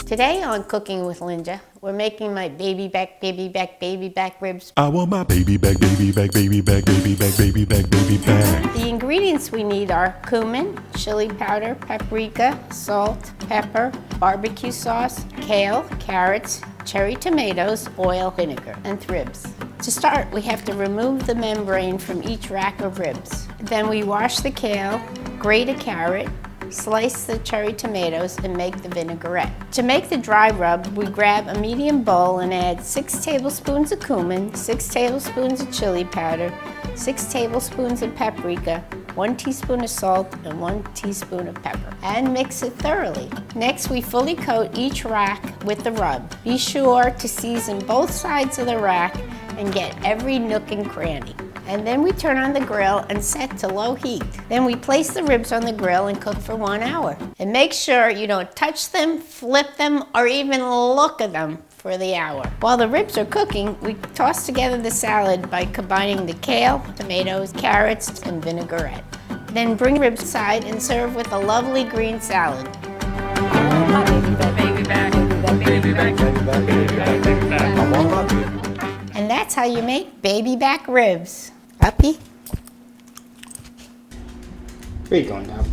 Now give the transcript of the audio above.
Today on Cooking with Lynja, we're making my baby back ribs. I want my baby back, baby back, baby back, baby back, baby back, baby back. The ingredients we need are cumin, chili powder, paprika, salt, pepper, barbecue sauce, kale, carrots, cherry tomatoes, oil, vinegar, and ribs. To start, we have to remove the membrane from each rack of ribs. Then we wash the kale, grate a carrot, slice the cherry tomatoes, and make the vinaigrette. To make the dry rub, we grab a medium bowl and add 6 tablespoons of cumin, 6 tablespoons of chili powder, 6 tablespoons of paprika, 1 teaspoon of salt, and 1 teaspoon of pepper, and mix it thoroughly. Next, we fully coat each rack with the rub. Be sure to season both sides of the rack and get every nook and cranny. And then we turn on the grill and set to low heat. Then we place the ribs on the grill and cook for 1 hour. And make sure you don't touch them, flip them, or even look at them for the hour. While the ribs are cooking, we toss together the salad by combining the kale, tomatoes, carrots, and vinaigrette. Then bring ribs aside and serve with a lovely green salad. And that's how you make baby back ribs. Uppy? Where are you going now?